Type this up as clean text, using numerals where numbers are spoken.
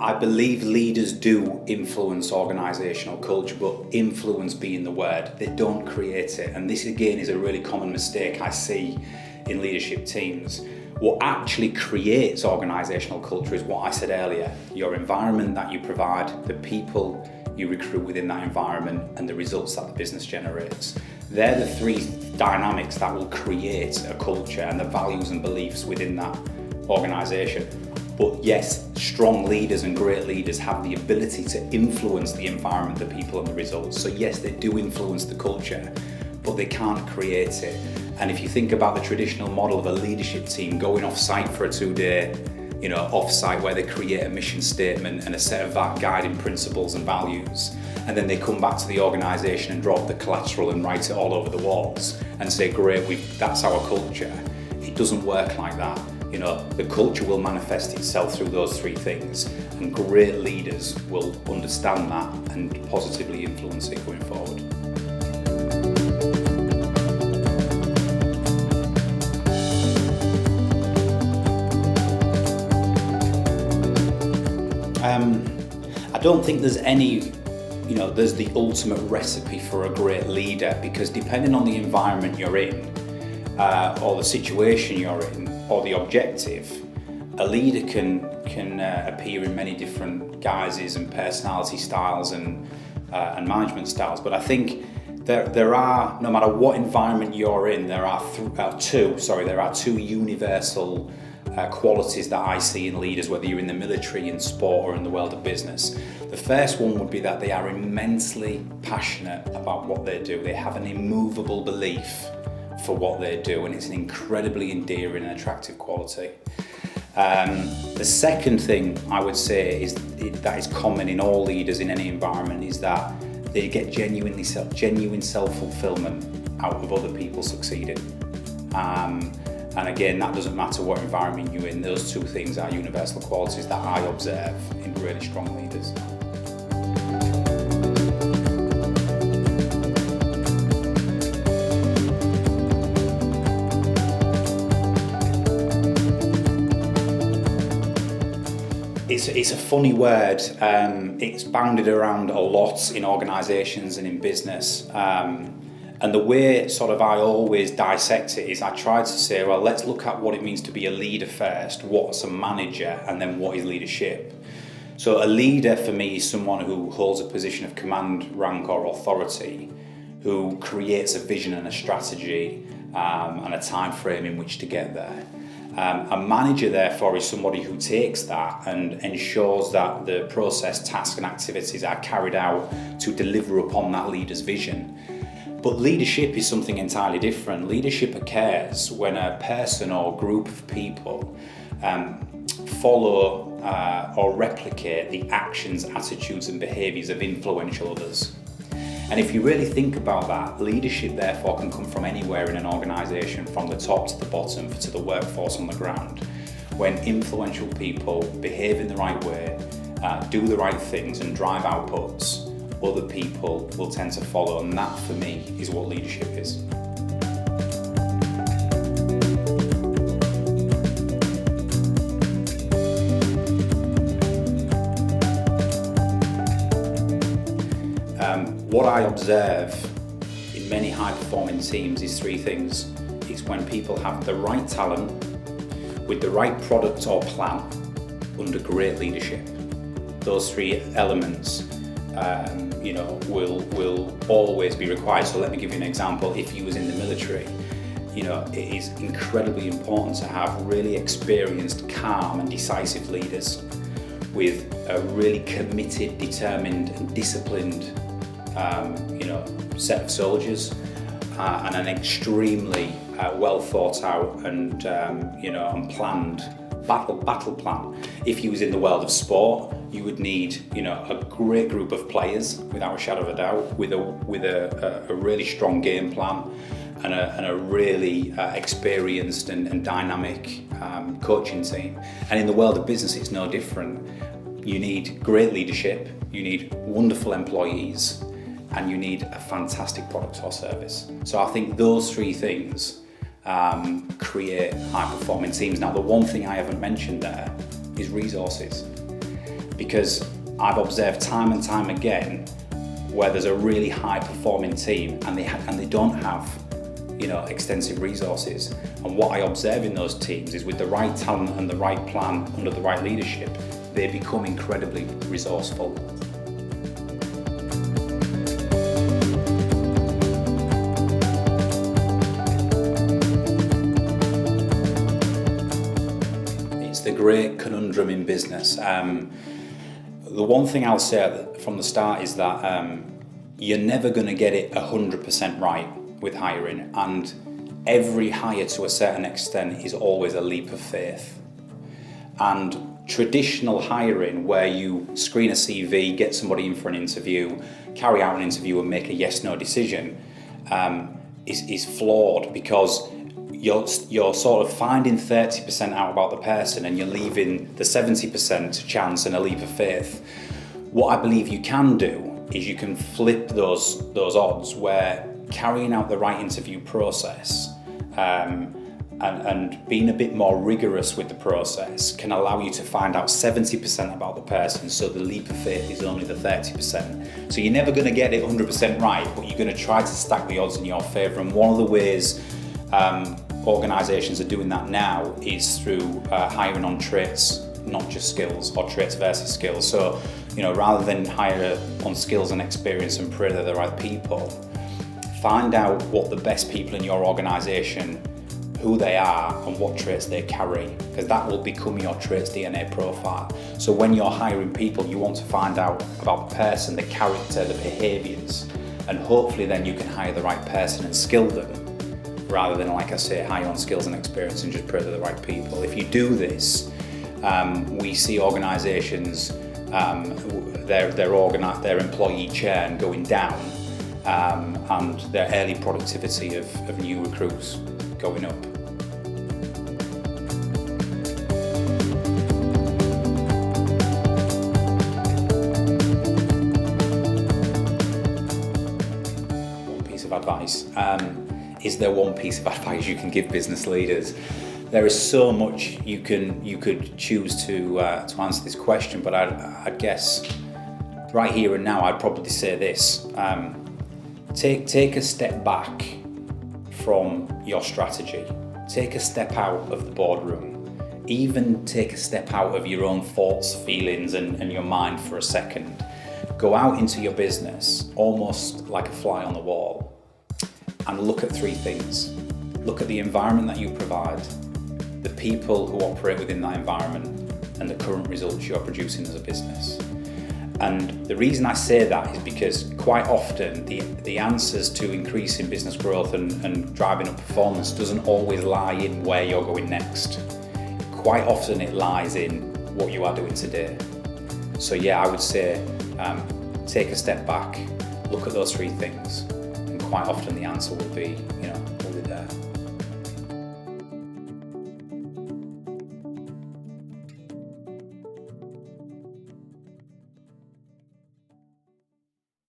I believe leaders do influence organisational culture, but influence being the word. They don't create it. And this again is a really common mistake I see in leadership teams. What actually creates organisational culture is what I said earlier, your environment that you provide, the people you recruit within that environment, and the results that the business generates. They're the three dynamics that will create a culture and the values and beliefs within that organisation. But yes, strong leaders and great leaders have the ability to influence the environment, the people and the results. So yes, they do influence the culture, but they can't create it. And if you think about the traditional model of a leadership team going off-site for a 2-day, off-site where they create a mission statement and a set of guiding principles and values, and then they come back to the organisation and drop the collateral and write it all over the walls and say, great, that's our culture. It doesn't work like that. The culture will manifest itself through those three things, and great leaders will understand that and positively influence it going forward. I don't think there's there's the ultimate recipe for a great leader, because depending on the environment you're in, or the situation you're in, or the objective, a leader can appear in many different guises and personality styles and management styles. But I think there are, no matter what environment you're in, there are two universal qualities that I see in leaders, whether you're in the military, in sport, or in the world of business. The first one would be that they are immensely passionate about what they do. They have an immovable belief for what they do, and it's an incredibly endearing and attractive quality. The second thing I would say that is common in all leaders in any environment is that they get genuine self-fulfillment out of other people succeeding. And again, that doesn't matter what environment you're in. Those two things are universal qualities that I observe in really strong leaders. It's a funny word. It's bounded around a lot in organisations and in business. And the way I always dissect it is I try to say, well, let's look at what it means to be a leader first, what's a manager, and then what is leadership. So a leader for me is someone who holds a position of command, rank or authority, who creates a vision and a strategy and a time frame in which to get there. A manager, therefore, is somebody who takes that and ensures that the process, tasks and activities are carried out to deliver upon that leader's vision. But leadership is something entirely different. Leadership occurs when a person or group of people follow or replicate the actions, attitudes and behaviours of influential others. And if you really think about that, leadership therefore can come from anywhere in an organisation, from the top to the bottom, to the workforce on the ground. When influential people behave in the right way, do the right things and drive outputs, other people will tend to follow, and that for me is what leadership is. What I observe in many high-performing teams is three things. It's when people have the right talent with the right product or plan under great leadership. Those three elements will always be required. So let me give you an example. If you was in the military, it is incredibly important to have really experienced, calm and decisive leaders with a really committed, determined and disciplined set of soldiers and an extremely well thought out and planned battle plan. If you was in the world of sport, you would need a great group of players, without a shadow of a doubt, with a really strong game plan and a really experienced and dynamic coaching team. And in the world of business, it's no different. You need great leadership, you need wonderful employees, and you need a fantastic product or service. So I think those three things create high-performing teams. Now, the one thing I haven't mentioned there is resources. because I've observed time and time again where there's a really high performing team and they don't have extensive resources. And what I observe in those teams is with the right talent and the right plan under the right leadership, they become incredibly resourceful. It's the great conundrum in business. The one thing I'll say from the start is that you're never going to get it 100% right with hiring, and every hire to a certain extent is always a leap of faith. And traditional hiring, where you screen a CV, get somebody in for an interview, carry out an interview and make a yes/no decision, is flawed, because you're sort of finding 30% out about the person and you're leaving the 70% chance and a leap of faith. What I believe you can do is you can flip those odds, where carrying out the right interview process and being a bit more rigorous with the process can allow you to find out 70% about the person, so the leap of faith is only the 30%. So you're never going to get it 100% right, but you're going to try to stack the odds in your favour. And one of the ways organisations are doing that now is through hiring on traits, not just skills, or traits versus skills. So, rather than hire on skills and experience and pray they're the right people, find out what the best people in your organisation, who they are and what traits they carry, because that will become your traits DNA profile. So when you're hiring people, you want to find out about the person, the character, the behaviours, and hopefully then you can hire the right person and skill them, rather than, like I say, hire on skills and experience and just pray they're the right people. If you do this, we see organisations, their employee churn going down, and their early productivity of new recruits going up. One piece of advice. Is there one piece of advice you can give business leaders? There is so much you could choose to answer this question, but I guess right here and now I'd probably say this. Take a step back from your strategy. Take a step out of the boardroom. Even take a step out of your own thoughts, feelings, and your mind for a second. Go out into your business, almost like a fly on the wall, and look at three things. Look at the environment that you provide, the people who operate within that environment, and the current results you're producing as a business. And the reason I say that is because quite often the answers to increasing business growth and driving up performance doesn't always lie in where you're going next. Quite often it lies in what you are doing today. So yeah, I would say take a step back, look at those three things, and quite often the answer will be there.